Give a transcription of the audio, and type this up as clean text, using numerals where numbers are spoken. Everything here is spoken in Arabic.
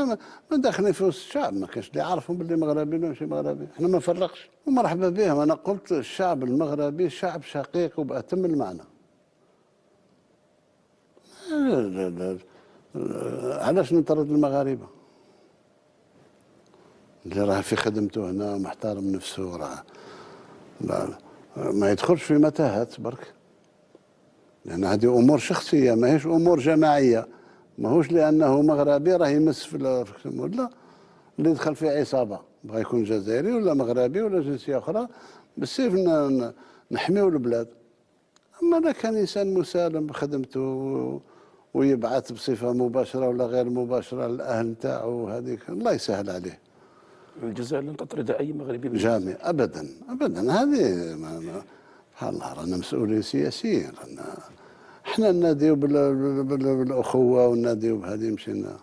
ما داخلين في وسط الشعب، ما كانش اللي يعرفهم باللي مغربي ولا ماشي مغربي، احنا ما نفرقش ومرحبا بهم. انا قلت الشعب المغربي شعب شقيق وبأتم المعنى. علاش نطرد المغاربه؟ اللي راه في خدمته هنا محترم نفسه راه ما يدخلش في متاهات برك، لأن هذه أمور شخصية ماهيش أمور جماعية. ماهوش لأنه مغربي راه يمس في لا، اللي يدخل في عصابة بغا يكون جزائري ولا مغربي ولا جنسية أخرى بالسيف نحميو البلاد. أما إذا كان إنسان مسالم بخدمته ويبعث بصفة مباشرة ولا غير مباشرة للأهل نتاعو، هذيك الله يسهل عليه. الجزائر لن تطرد أي مغربي جامي أبدا أبدا. هذه سبحان الله، رانا مسؤولين سياسيين، احنا نناديو بالاخوه ونناديو بهذه مشينا.